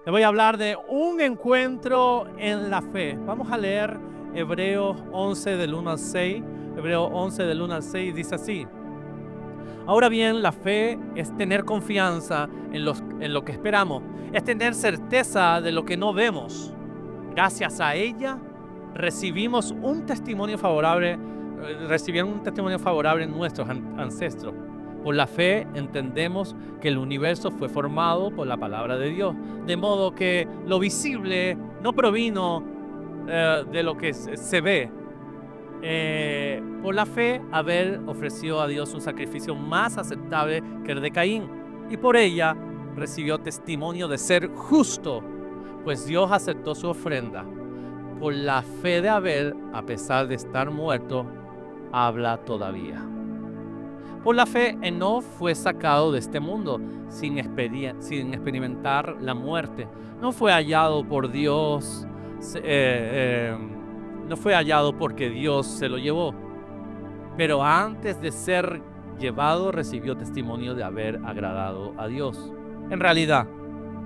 Les voy a hablar de un encuentro en la fe. Vamos a leer Hebreos 11 del 1 al 6. Hebreos 11 del 1 al 6 dice así: Ahora bien, la fe es tener confianza en lo que esperamos, es tener certeza de lo que no vemos. Gracias a ella recibieron un testimonio favorable en nuestros ancestros. Por la fe entendemos que el universo fue formado por la palabra de Dios, de modo que lo visible no provino de lo que se ve. Por la fe, Abel ofreció a Dios un sacrificio más aceptable que el de Caín, y por ella recibió testimonio de ser justo, pues Dios aceptó su ofrenda. Por la fe de Abel, a pesar de estar muerto, habla todavía. Por la fe, Enoc fue sacado de este mundo sin experimentar la muerte. No fue hallado por Dios, no fue hallado porque Dios se lo llevó, pero antes de ser llevado recibió testimonio de haber agradado a Dios. En realidad,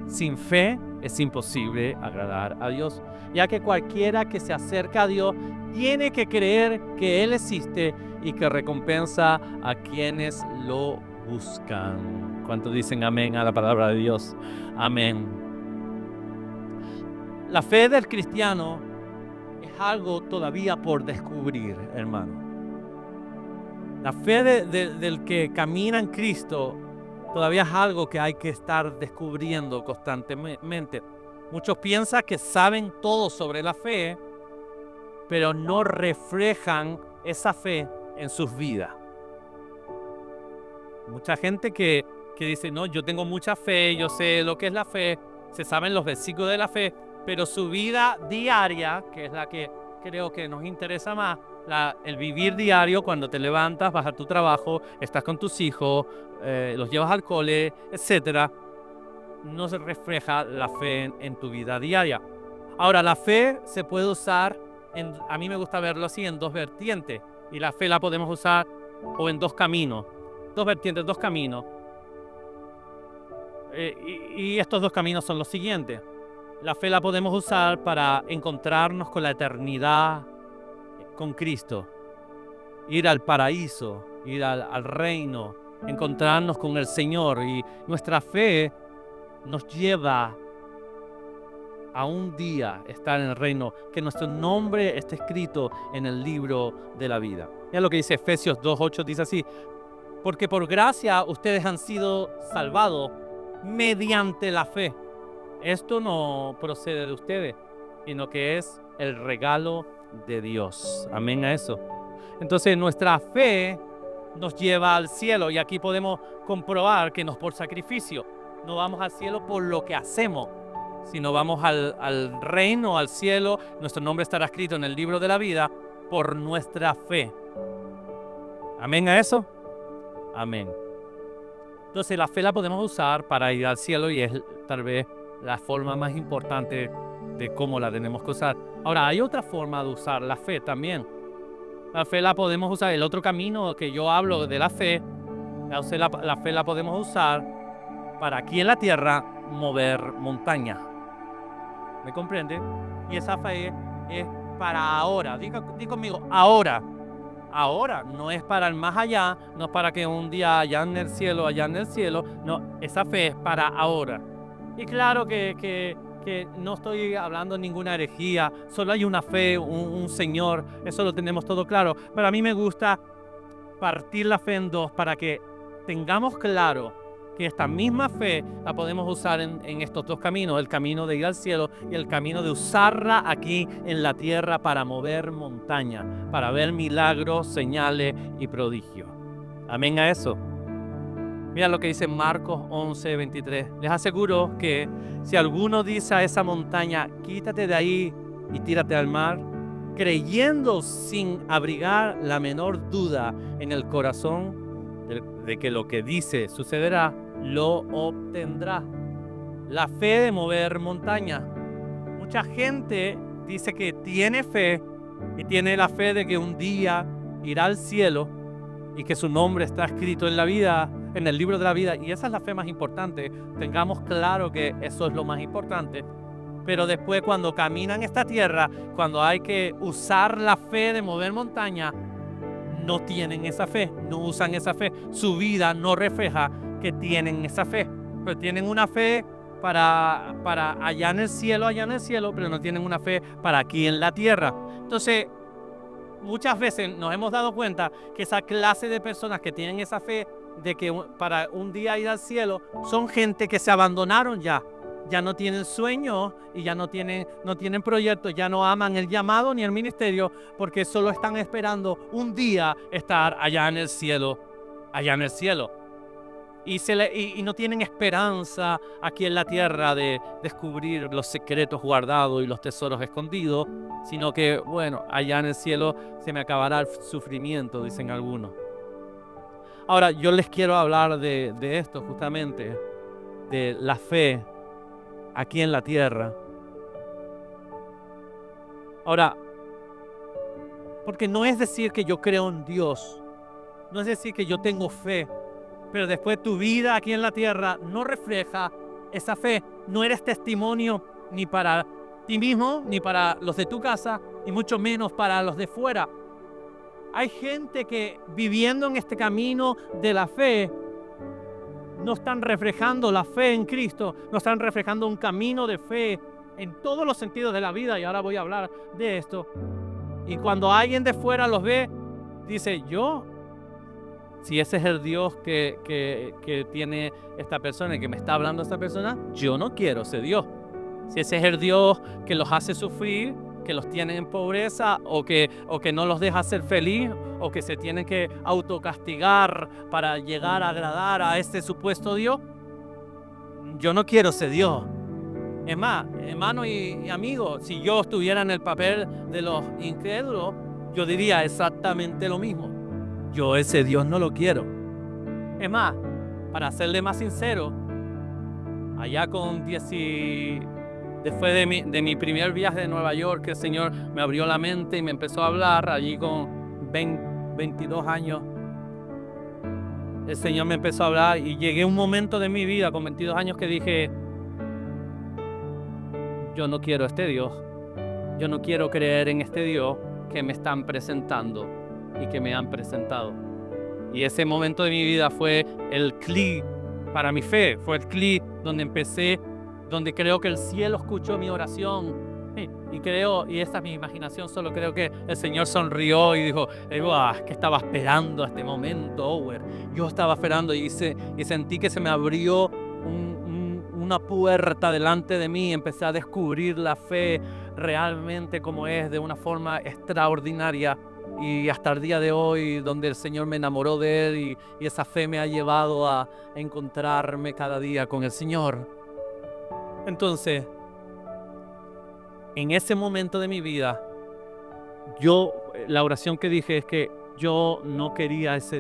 sin fe es imposible agradar a Dios, ya que cualquiera que se acerca a Dios tiene que creer que Él existe y que recompensa a quienes lo buscan. ¿Cuántos dicen amén a la palabra de Dios? Amén. La fe del cristiano es algo todavía por descubrir, hermano. La fe del que camina en Cristo todavía es algo que hay que estar descubriendo constantemente. Muchos piensan que saben todo sobre la fe, pero no reflejan esa fe en sus vidas. Mucha gente que dice, no, yo tengo mucha fe, yo sé lo que es la fe, se saben los versículos de la fe, pero su vida diaria, que es la que creo que nos interesa más, el vivir diario, cuando te levantas, vas a tu trabajo, estás con tus hijos, los llevas al cole, etcétera, no se refleja la fe en tu vida diaria. Ahora, la fe se puede usar, a mí me gusta verlo así, en dos vertientes, y la fe la podemos usar o en dos caminos, dos vertientes, dos caminos. Y estos dos caminos son los siguientes. La fe la podemos usar para encontrarnos con la eternidad con Cristo, ir al paraíso, ir al reino, encontrarnos con el Señor, y nuestra fe nos lleva a un día estar en el reino, que nuestro nombre esté escrito en el libro de la vida. Mira lo que dice Efesios 2:8, dice así: porque por gracia ustedes han sido salvados mediante la fe. Esto no procede de ustedes, sino que es el regalo de Dios. Amén a eso. Entonces nuestra fe nos lleva al cielo, y aquí podemos comprobar que no es por sacrificio. No vamos al cielo por lo que hacemos, sino vamos al reino, al cielo. Nuestro nombre estará escrito en el libro de la vida por nuestra fe. Amén a eso. Amén. Entonces la fe la podemos usar para ir al cielo, y es tal vez la forma más importante de cómo la tenemos que usar. Ahora, hay otra forma de usar la fe también. La fe la podemos usar, el otro camino que yo hablo de la fe, la fe la podemos usar para aquí en la tierra mover montaña. ¿Me comprende? Y esa fe es para ahora. Diga conmigo, ahora. Ahora, no es para el más allá, no es para que un día allá en el cielo, no, esa fe es para ahora. Y claro que no estoy hablando de ninguna herejía, solo hay una fe, un Señor, eso lo tenemos todo claro. Pero a mí me gusta partir la fe en dos para que tengamos claro que esta misma fe la podemos usar en estos dos caminos, el camino de ir al cielo y el camino de usarla aquí en la tierra para mover montaña, para ver milagros, señales y prodigios. Amén a eso. Mira lo que dice Marcos 11:23. Les aseguro que si alguno dice a esa montaña, quítate de ahí y tírate al mar, creyendo sin abrigar la menor duda en el corazón de que lo que dice sucederá, lo obtendrá. La fe de mover montaña. Mucha gente dice que tiene fe, y tiene la fe de que un día irá al cielo y que su nombre está escrito en la vida en el libro de la vida, y esa es la fe más importante. Tengamos claro que eso es lo más importante. Pero después, cuando caminan esta tierra, cuando hay que usar la fe de mover montaña, no tienen esa fe, no usan esa fe. Su vida no refleja que tienen esa fe. Pero tienen una fe para allá en el cielo, pero no tienen una fe para aquí en la tierra. Entonces, muchas veces nos hemos dado cuenta que esa clase de personas que tienen esa fe de que para un día ir al cielo son gente que se abandonaron ya no tienen sueños y ya no tienen proyectos, ya no aman el llamado ni el ministerio, porque solo están esperando un día estar allá en el cielo. Y no tienen esperanza aquí en la tierra de descubrir los secretos guardados y los tesoros escondidos, sino que, bueno, allá en el cielo se me acabará el sufrimiento, dicen algunos. Ahora, yo les quiero hablar de esto justamente, de la fe aquí en la tierra. Ahora, porque no es decir que yo creo en Dios, no es decir que yo tengo fe, pero después tu vida aquí en la tierra no refleja esa fe. No eres testimonio ni para ti mismo, ni para los de tu casa, y mucho menos para los de fuera. Hay gente que viviendo en este camino de la fe, no están reflejando la fe en Cristo, no están reflejando un camino de fe en todos los sentidos de la vida, y ahora voy a hablar de esto. Y cuando alguien de fuera los ve, dice, si ese es el Dios que tiene esta persona y que me está hablando esta persona, yo no quiero ese Dios. Si ese es el Dios que los hace sufrir, que los tiene en pobreza o que no los deja ser feliz, o que se tienen que autocastigar para llegar a agradar a este supuesto Dios, yo no quiero ese Dios. Es más, hermano y amigo, si yo estuviera en el papel de los incrédulos, yo diría exactamente lo mismo. Yo ese Dios no lo quiero. Es más, para serle más sincero, allá después de mi primer viaje de Nueva York, el Señor me abrió la mente y me empezó a hablar allí con 22 años. El Señor me empezó a hablar y llegué a un momento de mi vida con 22 años que dije, yo no quiero este Dios. Yo no quiero creer en este Dios que me están presentando y que me han presentado. Y ese momento de mi vida fue el clic para mi fe, fue el clic donde empecé, donde creo que el cielo escuchó mi oración. Y esta es mi imaginación, solo creo que el Señor sonrió y dijo, que estaba esperando este momento, Ower. Yo estaba esperando y sentí que se me abrió una puerta delante de mí. Empecé a descubrir la fe realmente como es, de una forma extraordinaria. Y hasta el día de hoy, donde el Señor me enamoró de Él y esa fe me ha llevado a encontrarme cada día con el Señor. Entonces, en ese momento de mi vida, la oración que dije es que yo no quería esa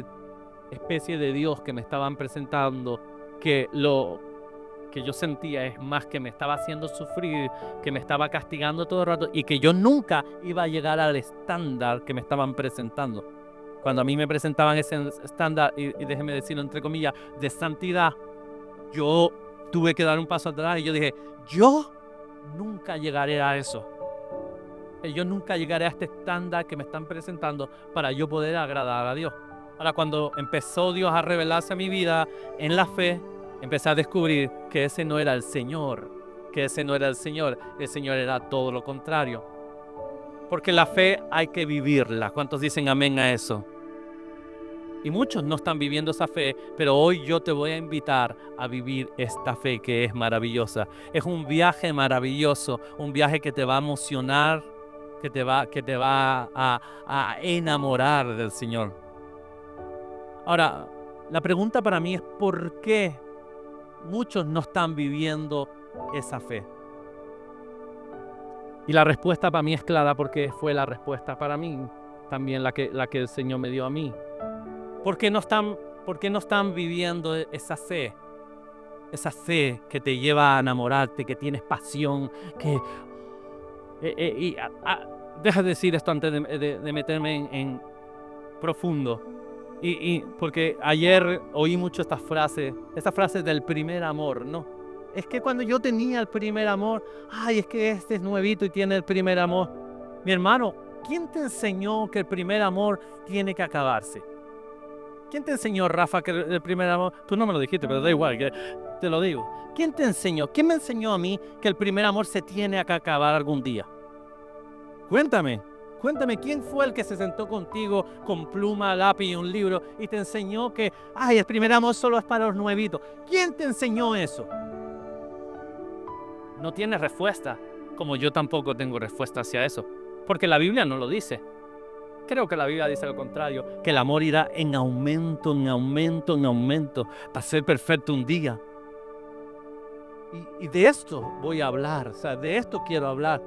especie de Dios que me estaban presentando, que lo que yo sentía es más que me estaba haciendo sufrir, que me estaba castigando todo el rato y que yo nunca iba a llegar al estándar que me estaban presentando. Cuando a mí me presentaban ese estándar, y déjeme decirlo entre comillas, de santidad, yo tuve que dar un paso atrás y yo dije, yo nunca llegaré a eso. Yo nunca llegaré a este estándar que me están presentando para yo poder agradar a Dios. Ahora, cuando empezó Dios a revelarse a mi vida en la fe, empecé a descubrir que ese no era el Señor, el Señor era todo lo contrario. Porque la fe hay que vivirla. ¿Cuántos dicen amén a eso? Y muchos no están viviendo esa fe, pero hoy yo te voy a invitar a vivir esta fe que es maravillosa. Es un viaje maravilloso, un viaje que te va a emocionar, que te va a enamorar del Señor. Ahora, la pregunta para mí es ¿por qué muchos no están viviendo esa fe? Y la respuesta para mí es clara, porque fue la respuesta para mí, también la que el Señor me dio a mí. ¿Por qué no están viviendo esa fe? Esa fe que te lleva a enamorarte, que tienes pasión, que... deja de decir esto antes de meterme en profundo. Y porque ayer oí mucho esta frase del primer amor, ¿no? Es que cuando yo tenía el primer amor, ay, es que este es nuevito y tiene el primer amor. Mi hermano, ¿quién te enseñó que el primer amor tiene que acabarse? ¿Quién te enseñó, Rafa, que el primer amor? Tú no me lo dijiste, pero da igual, que te lo digo. ¿Quién te enseñó? ¿Quién me enseñó a mí que el primer amor se tiene que acabar algún día? Cuéntame, ¿quién fue el que se sentó contigo con pluma, lápiz y un libro y te enseñó que, ay, el primer amor solo es para los nuevitos? ¿Quién te enseñó eso? No tienes respuesta, como yo tampoco tengo respuesta hacia eso, porque la Biblia no lo dice. Creo que la Biblia dice lo contrario, que el amor irá en aumento, en aumento, en aumento, para ser perfecto un día. Y de esto voy a hablar, o sea, de esto quiero hablar.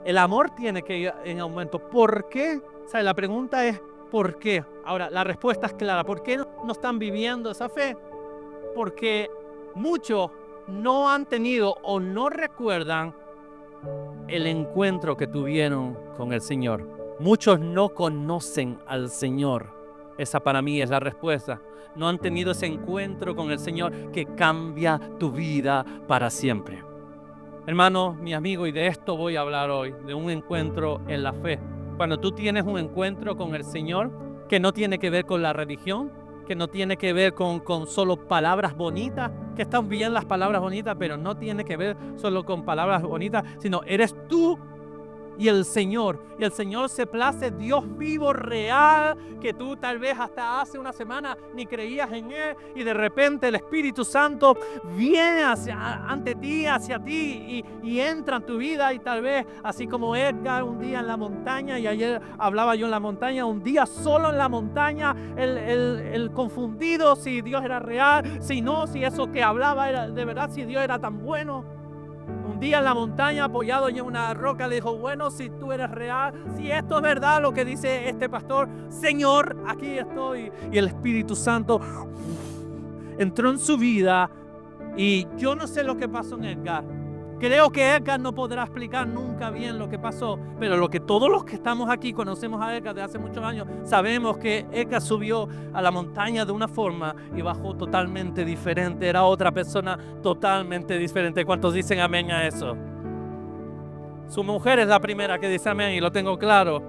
El amor tiene que ir en aumento. ¿Por qué? O sea, la pregunta es, ¿por qué? Ahora, la respuesta es clara. ¿Por qué no están viviendo esa fe? Porque muchos no han tenido o no recuerdan el encuentro que tuvieron con el Señor. Muchos no conocen al Señor. Esa para mí es la respuesta. No han tenido ese encuentro con el Señor que cambia tu vida para siempre. Hermano, mi amigo, y de esto voy a hablar hoy, de un encuentro en la fe. Cuando tú tienes un encuentro con el Señor, que no tiene que ver con la religión, que no tiene que ver con solo palabras bonitas, que están bien las palabras bonitas, pero no tiene que ver solo con palabras bonitas, sino eres tú y el Señor se place, Dios vivo, real, que tú tal vez hasta hace una semana ni creías en Él, y de repente el Espíritu Santo viene hacia ti y entra en tu vida, y tal vez así como Edgar un día en la montaña, y ayer hablaba yo en la montaña, un día solo en la montaña, el confundido si Dios era real, si no, si eso que hablaba era de verdad, si Dios era tan bueno. Un día en la montaña, apoyado en una roca, le dijo, bueno, si tú eres real, si esto es verdad lo que dice este pastor, Señor, aquí estoy. Y el Espíritu Santo entró en su vida, y yo no sé lo que pasó en Edgar. Creo que Edgar no podrá explicar nunca bien lo que pasó, pero lo que todos los que estamos aquí conocemos a Edgar de hace muchos años, sabemos que Edgar subió a la montaña de una forma y bajó totalmente diferente, era otra persona totalmente diferente. ¿Cuántos dicen amén a eso? Su mujer es la primera que dice amén, y lo tengo claro.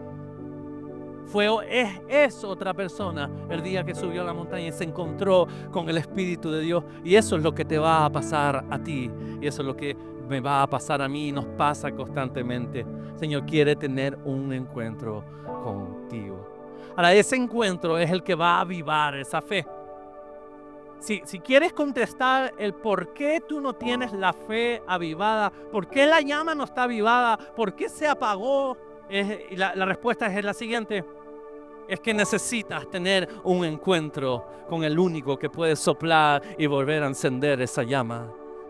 Es otra persona el día que subió a la montaña y se encontró con el Espíritu de Dios, y eso es lo que te va a pasar a ti, y eso es lo que me va a pasar a mí, y nos pasa constantemente. El Señor quiere tener un encuentro contigo. Ahora, ese encuentro es el que va a avivar esa fe. Si quieres contestar el por qué tú no tienes la fe avivada, por qué la llama no está avivada, por qué se apagó, la respuesta es la siguiente. Es que necesitas tener un encuentro con el único que puede soplar y volver a encender esa llama,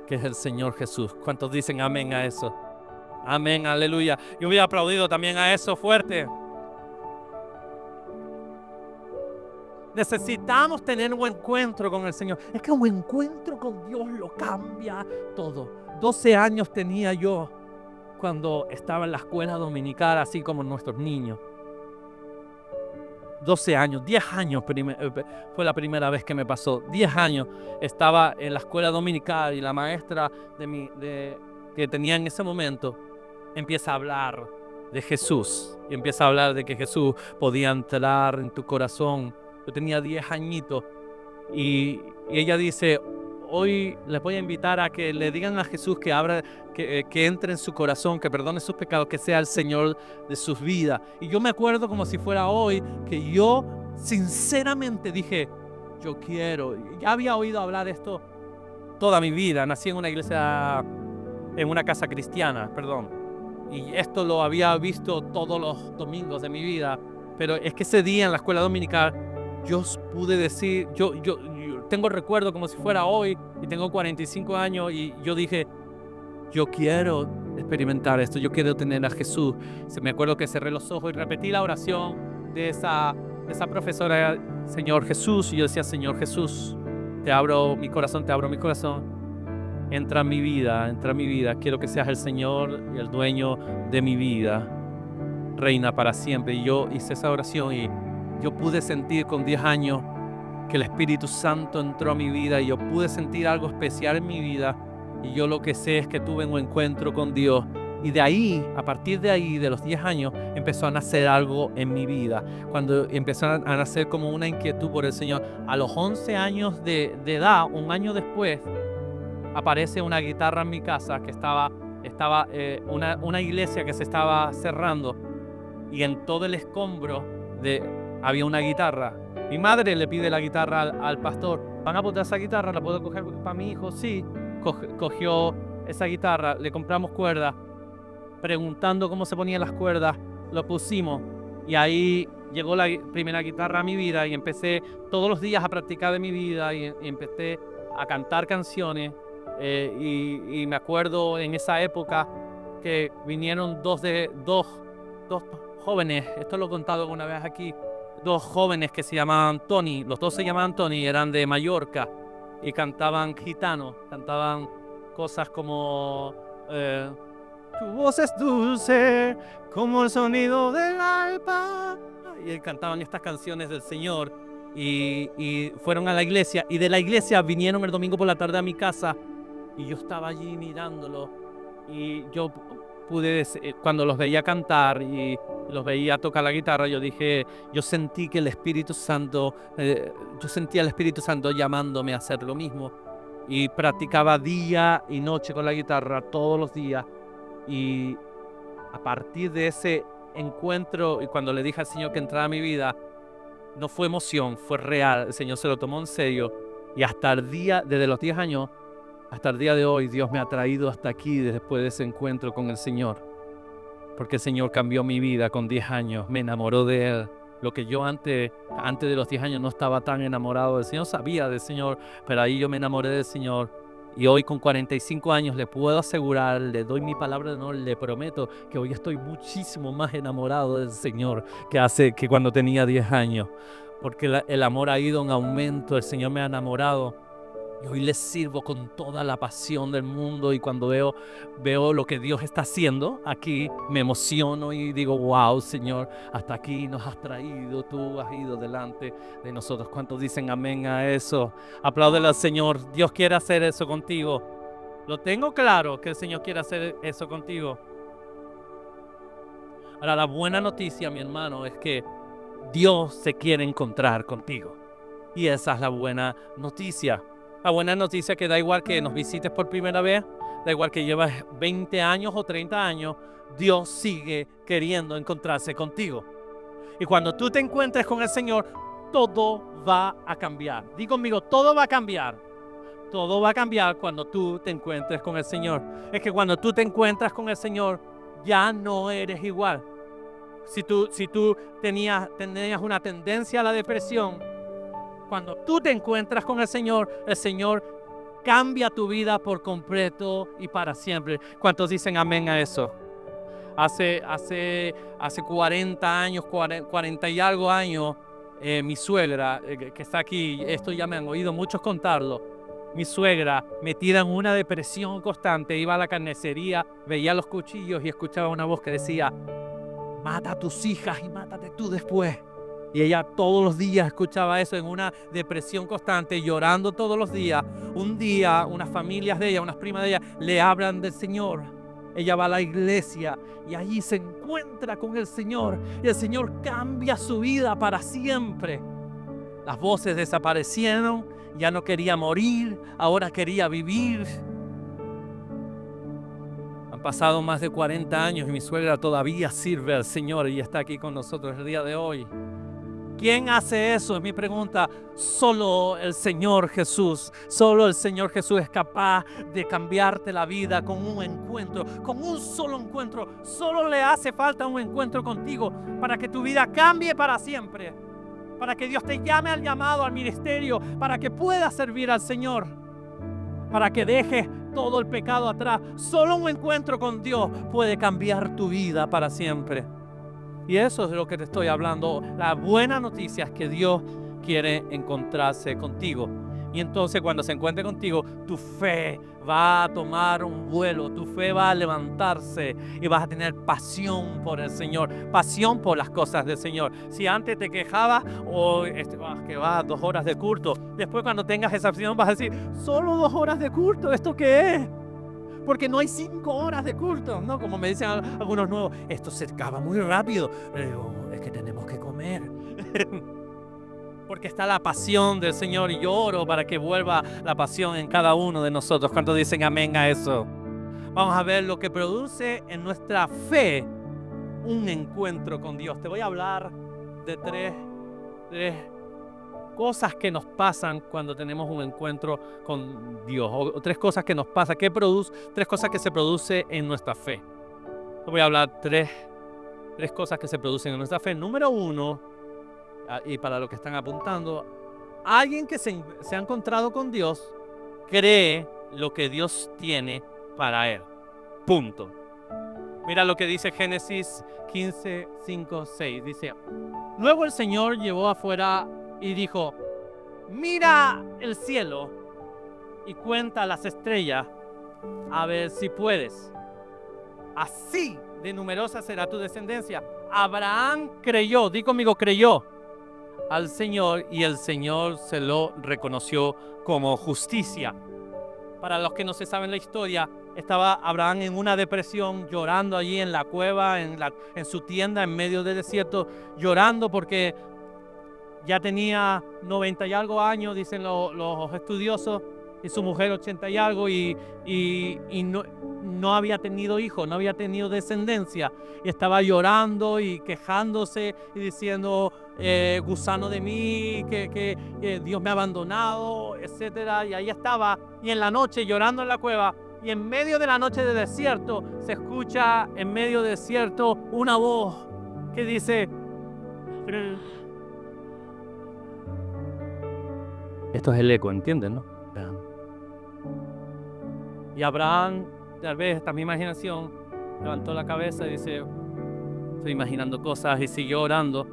que es el Señor Jesús. ¿Cuántos dicen amén a eso? Amén, aleluya. Yo hubiera aplaudido también a eso fuerte. Necesitamos tener un encuentro con el Señor. Es que un encuentro con Dios lo cambia todo. 12 años tenía yo cuando estaba en la escuela dominical, así como nuestros niños. 12 años, 10 años fue la primera vez que me pasó. 10 años estaba en la escuela dominical, y la maestra que tenía en ese momento empieza a hablar de Jesús, y empieza a hablar de que Jesús podía entrar en tu corazón. Yo tenía 10 añitos, y ella dice, hoy les voy a invitar a que le digan a Jesús que entre en su corazón, que perdone sus pecados, que sea el Señor de sus vidas. Y yo me acuerdo como si fuera hoy, que yo sinceramente dije, yo quiero. Ya había oído hablar esto toda mi vida. Nací en una iglesia, en una casa cristiana, y esto lo había visto todos los domingos de mi vida. Pero es que ese día en la escuela dominical yo pude decir, yo tengo recuerdo como si fuera hoy, y tengo 45 años, y yo dije, yo quiero experimentar esto, yo quiero tener a Jesús. Me acuerdo que cerré los ojos y repetí la oración de esa profesora, Señor Jesús, y yo decía, Señor Jesús, te abro mi corazón, entra en mi vida, quiero que seas el Señor y el dueño de mi vida, reina para siempre. Y yo hice esa oración, y yo pude sentir con 10 años que el Espíritu Santo entró a mi vida y yo pude sentir algo especial en mi vida. Y yo lo que sé es que tuve un encuentro con Dios. Y de ahí, a partir de ahí, de los 10 años, empezó a nacer algo en mi vida. Cuando empezó a nacer como una inquietud por el Señor. A los 11 años de edad, un año después, aparece una guitarra en mi casa que estaba una iglesia que se estaba cerrando. Y en todo el escombro había una guitarra. Mi madre le pide la guitarra al pastor. ¿Van a botar esa guitarra? ¿La puedo coger para mi hijo? Sí. Cogió esa guitarra, le compramos cuerdas. Preguntando cómo se ponían las cuerdas, lo pusimos. Y ahí llegó la primera guitarra a mi vida y empecé todos los días a practicar de mi vida y empecé a cantar canciones. Y me acuerdo en esa época que vinieron dos jóvenes, esto lo he contado alguna vez aquí, dos jóvenes que se llamaban Tony, los dos se llamaban Tony, eran de Mallorca y cantaban gitano, cantaban cosas como tu voz es dulce como el sonido del alba, y cantaban estas canciones del Señor y fueron a la iglesia, y de la iglesia vinieron el domingo por la tarde a mi casa y yo estaba allí mirándolo y yo cuando los veía cantar y los veía tocar la guitarra, yo sentí que el Espíritu Santo, yo sentía el Espíritu Santo llamándome a hacer lo mismo, y practicaba día y noche con la guitarra todos los días. Y a partir de ese encuentro, y cuando le dije al Señor que entrara a mi vida, no fue emoción, fue real. El Señor se lo tomó en serio, y desde los 10 años hasta el día de hoy, Dios me ha traído hasta aquí después de ese encuentro con el Señor. Porque el Señor cambió mi vida con 10 años, me enamoró de Él. Lo que yo antes de los 10 años no estaba tan enamorado del Señor, sabía del Señor, pero ahí yo me enamoré del Señor. Y hoy con 45 años le puedo asegurar, le doy mi palabra de honor, le prometo que hoy estoy muchísimo más enamorado del Señor que cuando tenía 10 años. Porque el amor ha ido en aumento, el Señor me ha enamorado. Y hoy le sirvo con toda la pasión del mundo, y cuando veo lo que Dios está haciendo aquí, me emociono y digo, wow, Señor, hasta aquí nos has traído, tú has ido delante de nosotros. ¿Cuántos dicen amén a eso? Apláudele al Señor. Dios quiere hacer eso contigo. Lo tengo claro que el Señor quiere hacer eso contigo. Ahora, la buena noticia, mi hermano, es que Dios se quiere encontrar contigo. Y esa es la buena noticia. La buena noticia es que da igual que nos visites por primera vez, da igual que llevas 20 años o 30 años, Dios sigue queriendo encontrarse contigo. Y cuando tú te encuentres con el Señor, todo va a cambiar. Di conmigo, todo va a cambiar. Todo va a cambiar cuando tú te encuentres con el Señor. Es que cuando tú te encuentras con el Señor, ya no eres igual. Si tú tenías una tendencia a la depresión, cuando tú te encuentras con el Señor cambia tu vida por completo y para siempre. ¿Cuántos dicen amén a eso? Hace 40 años, 40 y algo años, mi suegra, que está aquí, esto ya me han oído muchos contarlo, mi suegra, metida en una depresión constante, iba a la carnicería, veía los cuchillos y escuchaba una voz que decía, mata a tus hijas y mátate tú después. Y ella todos los días escuchaba eso en una depresión constante, llorando todos los días. Un día, unas familias de ella, unas primas de ella, le hablan del Señor. Ella va a la iglesia y allí se encuentra con el Señor. Y el Señor cambia su vida para siempre. Las voces desaparecieron, ya no quería morir, ahora quería vivir. Han pasado más de 40 años y mi suegra todavía sirve al Señor y está aquí con nosotros el día de hoy. ¿Quién hace eso? Es mi pregunta. Solo el Señor Jesús. Solo el Señor Jesús es capaz de cambiarte la vida con un encuentro, con un solo encuentro. Solo le hace falta un encuentro contigo para que tu vida cambie para siempre. Para que Dios te llame al llamado, al ministerio, para que puedas servir al Señor. Para que dejes todo el pecado atrás. Solo un encuentro con Dios puede cambiar tu vida para siempre. Y eso es de lo que te estoy hablando. La buena noticia es que Dios quiere encontrarse contigo. Y entonces cuando se encuentre contigo, tu fe va a tomar un vuelo, tu fe va a levantarse y vas a tener pasión por el Señor, pasión por las cosas del Señor. Si antes te quejabas o que va 2 horas de culto, después cuando tengas esa pasión vas a decir, solo 2 horas de culto, ¿esto qué es? Porque no hay 5 horas de culto, ¿no? Como me dicen algunos nuevos, esto se acaba muy rápido. Pero es que tenemos que comer. Porque está la pasión del Señor y yo oro para que vuelva la pasión en cada uno de nosotros. ¿Cuántos dicen amén a eso? Vamos a ver lo que produce en nuestra fe un encuentro con Dios. Te voy a hablar de tres cosas que nos pasan cuando tenemos un encuentro con Dios. O 3 cosas que nos pasan. ¿Qué produce? 3 cosas que se producen en nuestra fe. Te voy a hablar 3 cosas que se producen en nuestra fe. Número 1. Y para los que están apuntando, alguien que se ha encontrado con Dios cree lo que Dios tiene para él. Punto. Mira lo que dice Génesis 15, 5, 6. Dice, luego el Señor llevó afuera y dijo, mira el cielo y cuenta las estrellas, a ver si puedes. Así de numerosa será tu descendencia. Abraham creyó, di conmigo, creyó al Señor y el Señor se lo reconoció como justicia. Para los que no se saben la historia, estaba Abraham en una depresión, llorando allí en la cueva, en su tienda en medio del desierto, llorando porque ya tenía 90 y algo años, dicen los estudiosos, y su mujer 80 y algo, y no había tenido hijos, no había tenido descendencia, y estaba llorando y quejándose y diciendo, gusano de mí, que Dios me ha abandonado, etcétera. Y ahí estaba, y en la noche llorando en la cueva, y en medio de la noche de desierto se escucha en medio del desierto una voz que dice, esto es el eco, ¿entienden, no? Y Abraham, tal vez esta mi imaginación, levantó la cabeza y dice, estoy imaginando cosas, y siguió orando,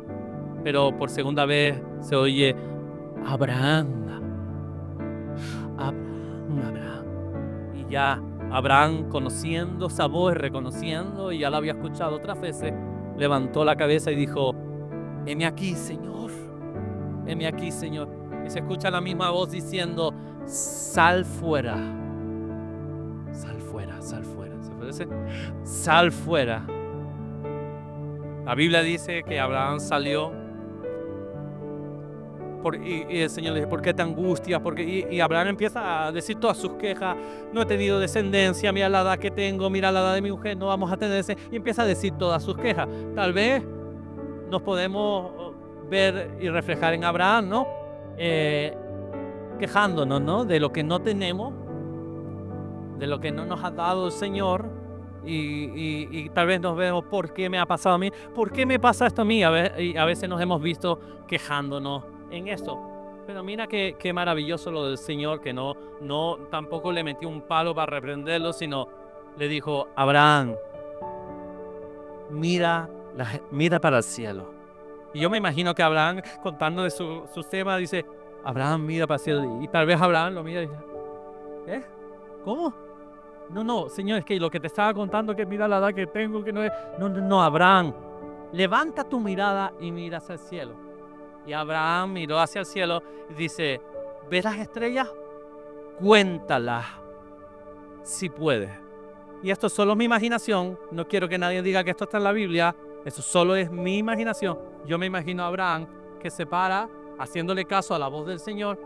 pero por segunda vez se oye, Abraham. Y ya Abraham, conociendo esa voz, reconociendo, y ya la había escuchado otras veces, levantó la cabeza y dijo, heme aquí, Señor, heme aquí, Señor. Y se escucha la misma voz diciendo, sal fuera. Sal fuera, sal fuera. ¿Se puede decir? Sal fuera. La Biblia dice que Abraham salió y el Señor le dice, ¿por qué te angustias? Y Abraham empieza a decir todas sus quejas. No he tenido descendencia, mira la edad que tengo, mira la edad de mi mujer, no vamos a tener descendencia. Y empieza a decir todas sus quejas. Tal vez nos podemos ver y reflejar en Abraham, ¿no? Quejándonos, ¿no? De lo que no tenemos, de lo que no nos ha dado el Señor, y tal vez nos vemos, ¿por qué me ha pasado a mí? ¿Por qué me pasa esto a mí? Y a veces nos hemos visto quejándonos en esto. Pero mira qué maravilloso lo del Señor, que no tampoco le metió un palo para reprenderlo, sino le dijo, Abraham, mira para el cielo. Y yo me imagino que Abraham, contando de sus temas, dice, Abraham mira para el cielo. Y tal vez Abraham lo mira y dice, ¿cómo? No, Señor, es que lo que te estaba contando, que mira la edad que tengo, que no es... No, Abraham, levanta tu mirada y mira hacia el cielo. Y Abraham miró hacia el cielo y dice, ¿ves las estrellas? Cuéntalas, si puedes. Y esto es solo mi imaginación, no quiero que nadie diga que esto está en la Biblia, eso solo es mi imaginación. Yo me imagino a Abraham que se para, haciéndole caso a la voz del Señor,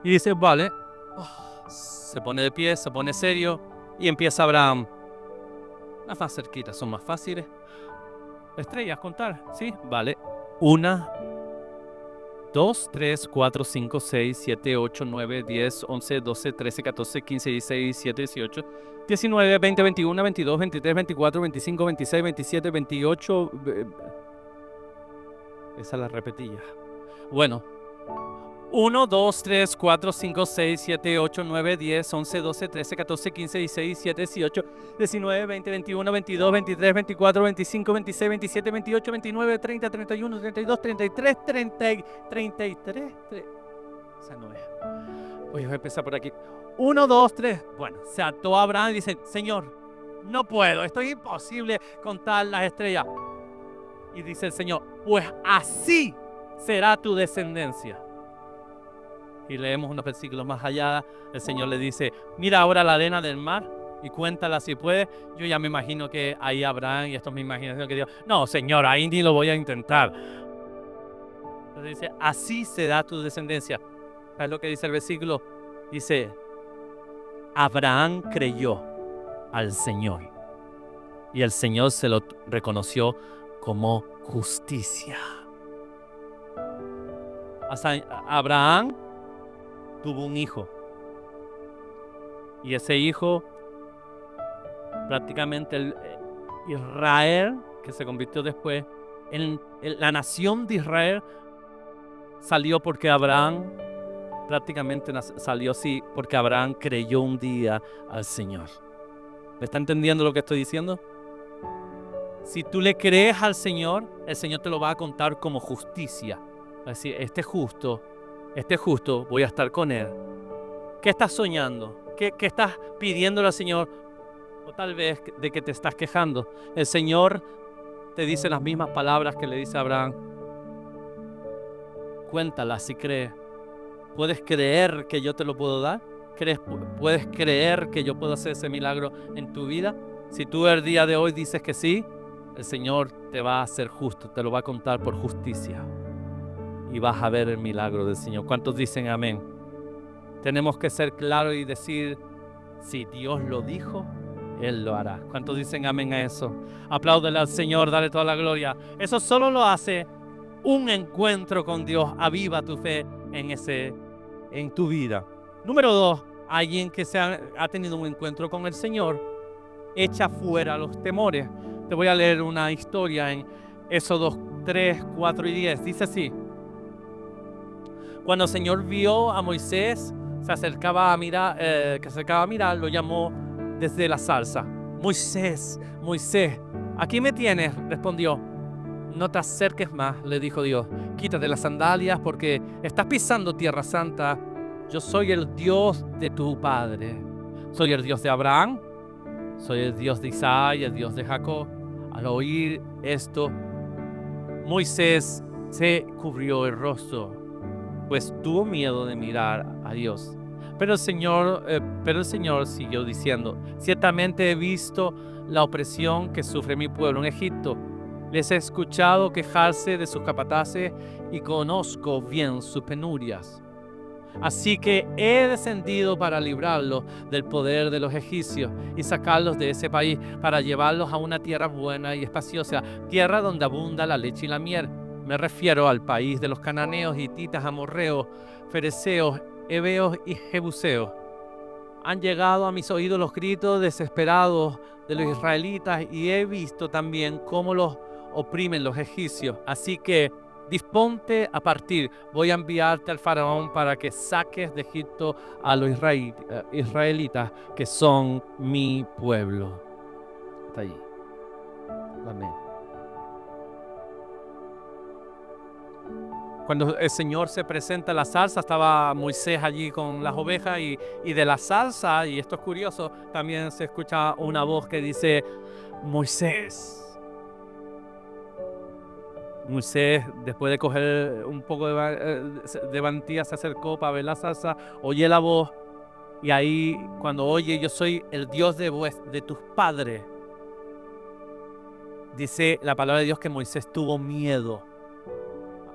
y dice, vale, se pone de pie, se pone serio, y empieza Abraham, las más cerquitas son más fáciles, estrellas, contar, ¿sí? Vale, 1, 2, 3, 4, 5, 6, 7, 8, 9, 10, 11, 12, 13, 14, 15, 16, 17, 18, 19, 20, 21, 22, 23, 24, 25, 26, 27, 28... Esa la repetía. Bueno. 1, 2, 3, 4, 5, 6, 7, 8, 9, 10, 11, 12, 13, 14, 15, 16, 17, 18, 19, 20, 21, 22, 23, 24, 25, 26, 27, 28, 29, 30, 31, 32, 33, 33... Esa no es. Voy a empezar por aquí. 1, 2, 3. Bueno, se ató a Abraham y dice, Señor, no puedo, esto es imposible contar las estrellas. Y dice el Señor, pues así será tu descendencia. Y leemos unos versículos más allá, el Señor le dice, mira ahora la arena del mar y cuéntala si puedes. Yo ya me imagino que ahí Abraham, y esto es mi imaginación, que digo, no, Señor, ahí ni lo voy a intentar. Entonces dice, así será tu descendencia. ¿Sabes lo que dice el versículo? Dice, Abraham creyó al Señor y el Señor se lo reconoció como justicia. Hasta Abraham tuvo un hijo y ese hijo prácticamente Israel, que se convirtió después en la nación de Israel, salió porque Abraham prácticamente salió así, porque Abraham creyó un día al Señor. ¿Me está entendiendo lo que estoy diciendo? Si tú le crees al Señor, el Señor te lo va a contar como justicia. Va a decir, este justo, voy a estar con él. ¿Qué estás soñando? ¿Qué estás pidiéndole al Señor? O tal vez de que te estás quejando. El Señor te dice las mismas palabras que le dice a Abraham. Cuéntalas si crees. ¿Puedes creer que yo te lo puedo dar? ¿Puedes creer que yo puedo hacer ese milagro en tu vida? Si tú el día de hoy dices que sí, el Señor te va a hacer justo, te lo va a contar por justicia. Y vas a ver el milagro del Señor. ¿Cuántos dicen amén? Tenemos que ser claros y decir, si Dios lo dijo, Él lo hará. ¿Cuántos dicen amén a eso? Apláudele al Señor, dale toda la gloria. Eso solo lo hace un encuentro con Dios. Aviva tu fe en tu vida. Número 2, alguien que ha tenido un encuentro con el Señor echa fuera los temores. Te voy a leer una historia en Éxodo 3, 4 y 10. Dice así: cuando el Señor vio a Moisés se acercaba a mirar, lo llamó desde la zarza. Moisés, Moisés, aquí me tienes, respondió. No te acerques más, le dijo Dios. Quítate las sandalias porque estás pisando tierra santa. Yo soy el Dios de tu padre. Soy el Dios de Abraham. Soy el Dios de Isaac y el Dios de Jacob. Al oír esto, Moisés se cubrió el rostro, pues tuvo miedo de mirar a Dios. Pero el Señor siguió diciendo: ciertamente he visto la opresión que sufre mi pueblo en Egipto. Les he escuchado quejarse de sus capataces y conozco bien sus penurias. Así que he descendido para librarlos del poder de los egipcios y sacarlos de ese país para llevarlos a una tierra buena y espaciosa, tierra donde abunda la leche y la miel. Me refiero al país de los cananeos, hititas, amorreos, fereceos, heveos y jebuseos. Han llegado a mis oídos los gritos desesperados de los israelitas y he visto también cómo los oprimen los egipcios. Así que disponte a partir. Voy a enviarte al faraón para que saques de Egipto a los israelitas que son mi pueblo. Está allí. Amén. Cuando el Señor se presenta en la zarza, estaba Moisés allí con las ovejas y de la zarza, y esto es curioso, también se escucha una voz que dice: Moisés. Moisés, después de coger un poco de valentía, se acercó para ver la zarza, oye la voz, y ahí cuando oye: yo soy el Dios de tus padres, dice la palabra de Dios que Moisés tuvo miedo.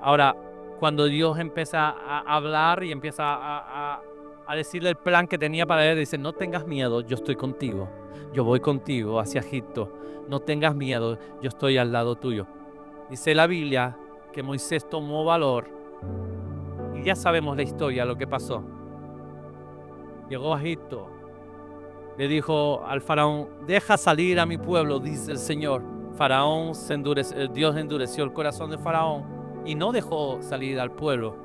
Ahora, cuando Dios empieza a hablar y empieza a decirle el plan que tenía para él, dice: no tengas miedo, yo estoy contigo, yo voy contigo hacia Egipto, no tengas miedo, yo estoy al lado tuyo. Dice la Biblia que Moisés tomó valor y ya sabemos la historia, lo que pasó. Llegó a Egipto, le dijo al faraón: deja salir a mi pueblo, dice el Señor. Dios endureció el corazón de faraón y no dejó salir al pueblo.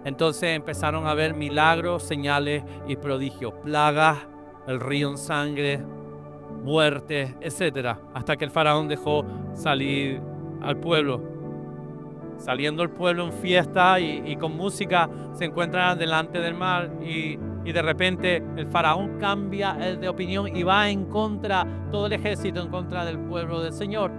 Entonces empezaron a haber milagros, señales y prodigios, plagas, el río en sangre, muertes, etcétera, hasta que el faraón dejó salir al pueblo. Saliendo el pueblo en fiesta y con música, se encuentran delante del mar y Y de repente el faraón cambia de opinión y va en contra, todo el ejército en contra del pueblo del Señor.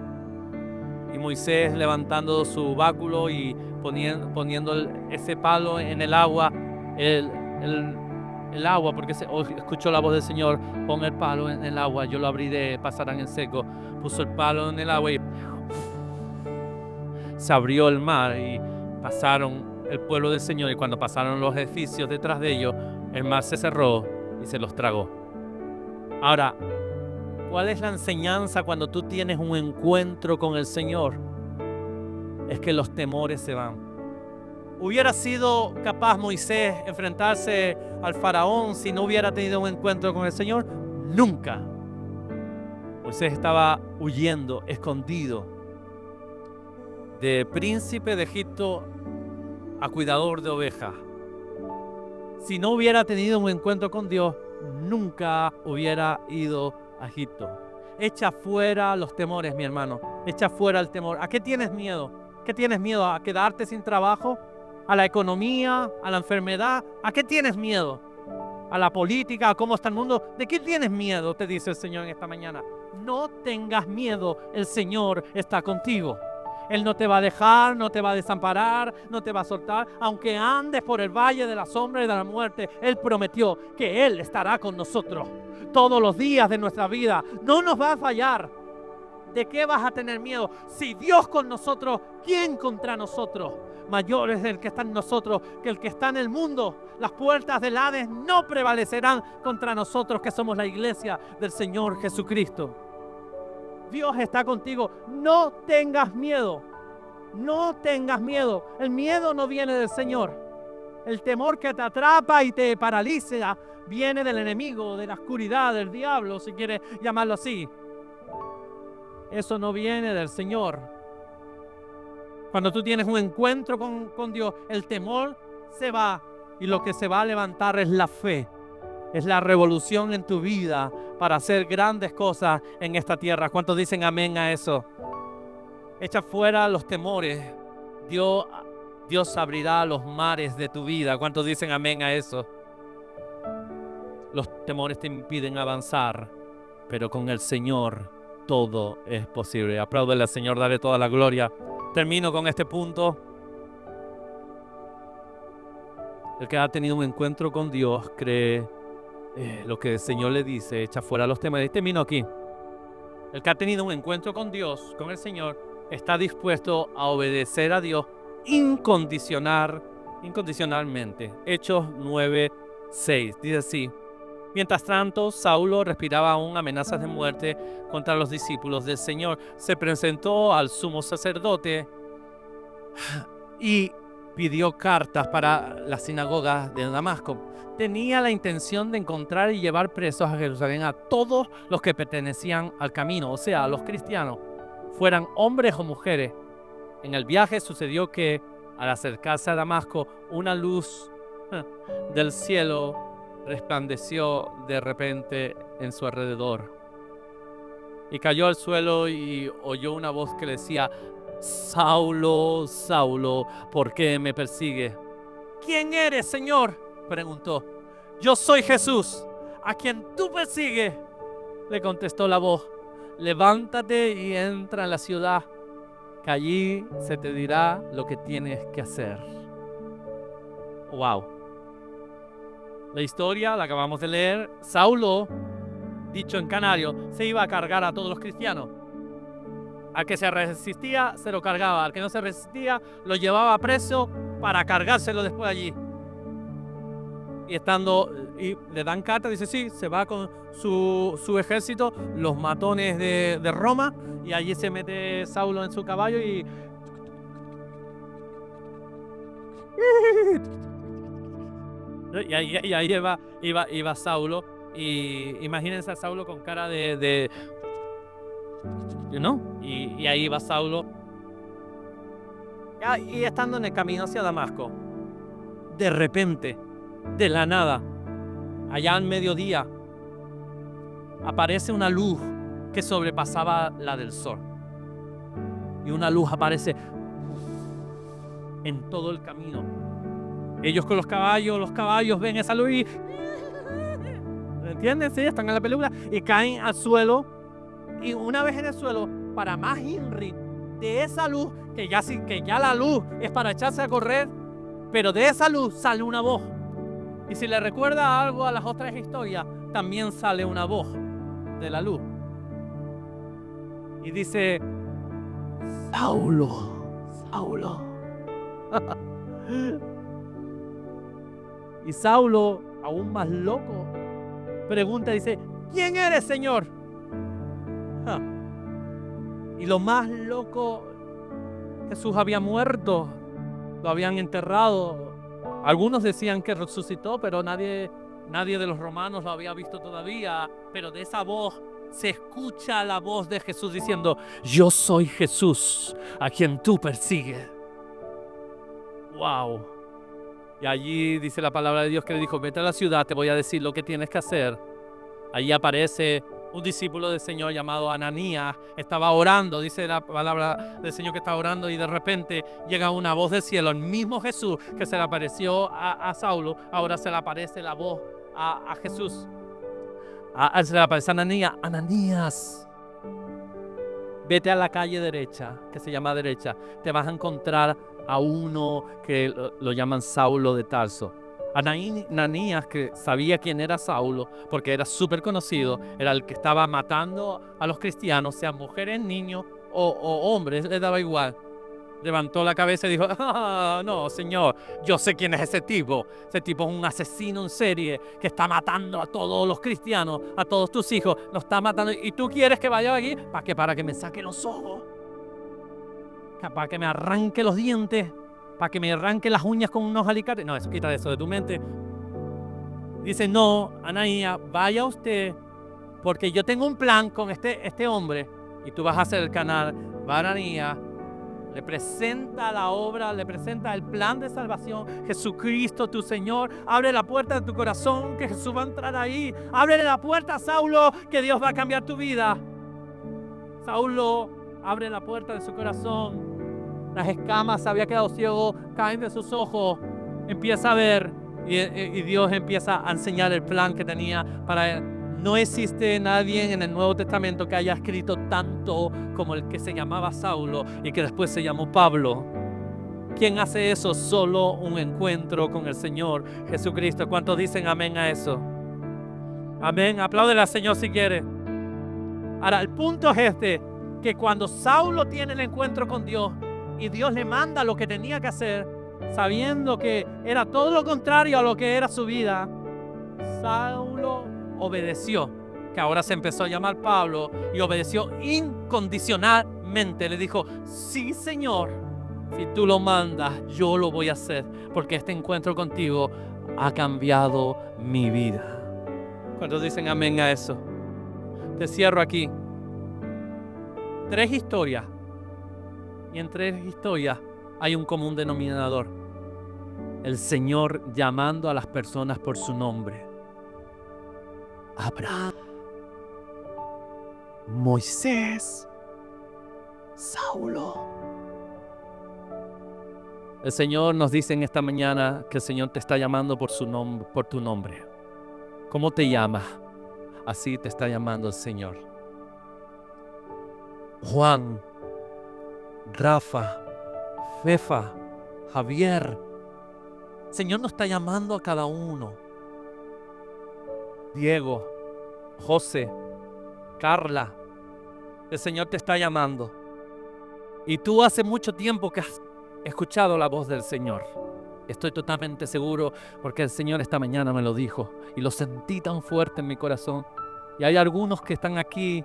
Y Moisés levantando su báculo y poniendo ese palo en el agua, el agua, porque escuchó la voz del Señor, pon el palo en el agua, yo lo abriré, pasarán en seco. Puso el palo en el agua y se abrió el mar y pasaron el pueblo del Señor, y cuando pasaron los egipcios detrás de ellos, el mar se cerró y se los tragó. Ahora, ¿cuál es la enseñanza cuando tú tienes un encuentro con el Señor? Es que los temores se van. ¿Hubiera sido capaz Moisés enfrentarse al faraón si no hubiera tenido un encuentro con el Señor? Nunca. Moisés estaba huyendo, escondido, de príncipe de Egipto a cuidador de ovejas. Si no hubiera tenido un encuentro con Dios, nunca hubiera ido a Egipto. Echa fuera los temores, mi hermano. Echa fuera el temor. ¿A qué tienes miedo? ¿Qué tienes miedo? ¿A quedarte sin trabajo? ¿A la economía? ¿A la enfermedad? ¿A qué tienes miedo? ¿A la política? ¿A cómo está el mundo? ¿De qué tienes miedo? Te dice el Señor en esta mañana. No tengas miedo. El Señor está contigo. Él no te va a dejar, no te va a desamparar, no te va a soltar. Aunque andes por el valle de la sombra y de la muerte, Él prometió que Él estará con nosotros todos los días de nuestra vida. No nos va a fallar. ¿De qué vas a tener miedo? Si Dios con nosotros, ¿quién contra nosotros? Mayor es el que está en nosotros que el que está en el mundo. Las puertas del Hades no prevalecerán contra nosotros, que somos la iglesia del Señor Jesucristo. Dios está contigo. No tengas miedo. No tengas miedo. El miedo no viene del Señor. El temor que te atrapa y te paraliza viene del enemigo, de la oscuridad, del diablo, si quieres llamarlo así. Eso no viene del Señor. Cuando tú tienes un encuentro con Dios, el temor se va y lo que se va a levantar es la fe. Es la revolución en tu vida para hacer grandes cosas en esta tierra. ¿Cuántos dicen amén a eso? Echa fuera los temores. Dios abrirá los mares de tu vida. ¿Cuántos dicen amén a eso? Los temores te impiden avanzar, pero con el Señor todo es posible. Apláudele al Señor, dale toda la gloria. Termino con este punto. El que ha tenido un encuentro con Dios cree lo que el Señor le dice, echa fuera los temores. Y termino aquí. El que ha tenido un encuentro con Dios, con el Señor, está dispuesto a obedecer a Dios incondicionalmente. Hechos 9:6 dice así: mientras tanto, Saulo respiraba aún amenazas de muerte contra los discípulos del Señor. Se presentó al sumo sacerdote y pidió cartas para las sinagogas de Damasco. Tenía la intención de encontrar y llevar presos a Jerusalén a todos los que pertenecían al camino, o sea, a los cristianos, fueran hombres o mujeres. En el viaje sucedió que, al acercarse a Damasco, una luz del cielo resplandeció de repente en su alrededor. Y cayó al suelo y oyó una voz que le decía: Saulo, Saulo, ¿por qué me persigue? ¿Quién eres, Señor?, preguntó. Yo soy Jesús, a quien tú persigues, le contestó la voz. Levántate y entra en la ciudad, que allí se te dirá lo que tienes que hacer. Wow. La historia la acabamos de leer. Saulo, dicho en canario, se iba a cargar a todos los cristianos. Al que se resistía, se lo cargaba. Al que no se resistía, lo llevaba preso para cargárselo después allí. Y le dan carta, dice sí, se va con su ejército, los matones de Roma, y allí se mete Saulo en su caballo y ahí iba Saulo. Y imagínense a Saulo con cara y ahí va Saulo. Y estando en el camino hacia Damasco, de repente, de la nada, allá al mediodía, aparece una luz que sobrepasaba la del sol. Y una luz aparece en todo el camino. Ellos con los caballos ven esa luz y ¿entienden? Sí, están en la película y caen al suelo. Y una vez en el suelo, para más Henry, de esa luz, que ya la luz es para echarse a correr, pero de esa luz sale una voz. Y si le recuerda algo a las otras historias, también sale una voz de la luz. Y dice, Saulo, Saulo. Y Saulo, aún más loco, pregunta, dice, ¿quién eres, Señor? Y lo más loco, Jesús había muerto, lo habían enterrado. Algunos decían que resucitó, pero nadie de los romanos lo había visto todavía. Pero de esa voz se escucha la voz de Jesús diciendo, yo soy Jesús, a quien tú persigues. ¡Wow! Y allí dice la palabra de Dios que le dijo, vete a la ciudad, te voy a decir lo que tienes que hacer. Allí aparece un discípulo del Señor llamado Ananías, estaba orando, dice la palabra del Señor que estaba orando, y de repente llega una voz del cielo, el mismo Jesús que se le apareció a Saulo, ahora se le aparece la voz a Jesús. Se le aparece a Ananías, Ananías, vete a la calle derecha, que se llama derecha, te vas a encontrar a uno que lo llaman Saulo de Tarso. Ananías, que sabía quién era Saulo, porque era súper conocido, era el que estaba matando a los cristianos, sean mujeres, niños o hombres, le daba igual. Levantó la cabeza y dijo, no, Señor, yo sé quién es ese tipo. Ese tipo es un asesino en serie que está matando a todos los cristianos, a todos tus hijos, los está matando. ¿Y tú quieres que vaya aquí? ¿Para qué? Para que me saque los ojos, para que me arranque los dientes, para que me arranque las uñas con unos alicates. No, eso quita eso de tu mente. Dice, no, Ananías, vaya usted, porque yo tengo un plan con este hombre, y tú vas a hacer el canal. Va Ananías, le presenta la obra, le presenta el plan de salvación. Jesucristo, tu Señor, abre la puerta de tu corazón, que Jesús va a entrar ahí. Ábrele la puerta a Saulo, que Dios va a cambiar tu vida. Saulo abre la puerta de su corazón. Las escamas, se había quedado ciego, caen de sus ojos, empieza a ver y Dios empieza a enseñar el plan que tenía para él. No existe nadie en el Nuevo Testamento que haya escrito tanto como el que se llamaba Saulo y que después se llamó Pablo. ¿Quién hace eso? Solo un encuentro con el Señor Jesucristo. ¿Cuántos dicen amén a eso? Amén. Apláudele al Señor si quiere. Ahora, el punto es que cuando Saulo tiene el encuentro con Dios, y Dios le manda lo que tenía que hacer, sabiendo que era todo lo contrario a lo que era su vida, Saulo obedeció, que ahora se empezó a llamar Pablo, y obedeció incondicionalmente. Le dijo, sí, Señor, si tú lo mandas, yo lo voy a hacer, porque este encuentro contigo ha cambiado mi vida. ¿Cuántos dicen amén a eso? Te cierro aquí. 3 historias. Y en 3 historias hay un común denominador. El Señor llamando a las personas por su nombre. Abraham, Moisés, Saulo. El Señor nos dice en esta mañana que el Señor te está llamando por tu nombre. ¿Cómo te llamas? Así te está llamando el Señor. Juan, Rafa, Fefa, Javier. El Señor nos está llamando a cada uno. Diego, José, Carla. El Señor te está llamando. Y tú hace mucho tiempo que has escuchado la voz del Señor. Estoy totalmente seguro porque el Señor esta mañana me lo dijo y lo sentí tan fuerte en mi corazón. Y hay algunos que están aquí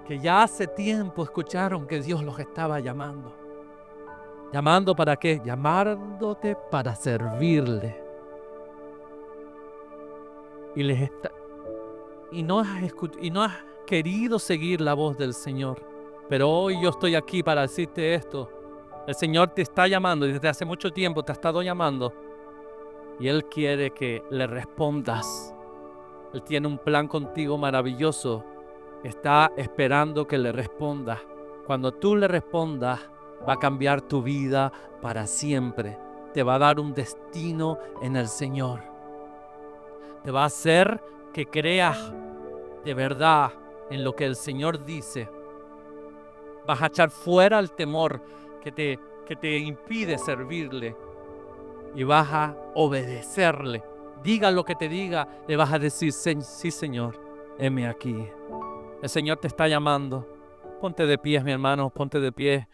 que ya hace tiempo escucharon que Dios los estaba llamando. ¿Llamando para qué? Llamándote para servirle. Y no has querido seguir la voz del Señor. Pero hoy yo estoy aquí para decirte esto. El Señor te está llamando y desde hace mucho tiempo te ha estado llamando. Y Él quiere que le respondas. Él tiene un plan contigo maravilloso. Está esperando que le respondas. Cuando tú le respondas, va a cambiar tu vida para siempre. Te va a dar un destino en el Señor. Te va a hacer que creas de verdad en lo que el Señor dice, vas a echar fuera el temor que te impide servirle y vas a obedecerle. Diga lo que te diga, le vas a decir, sí Señor, heme aquí. El Señor te está llamando. Ponte de pie, mi hermano, ponte de pie.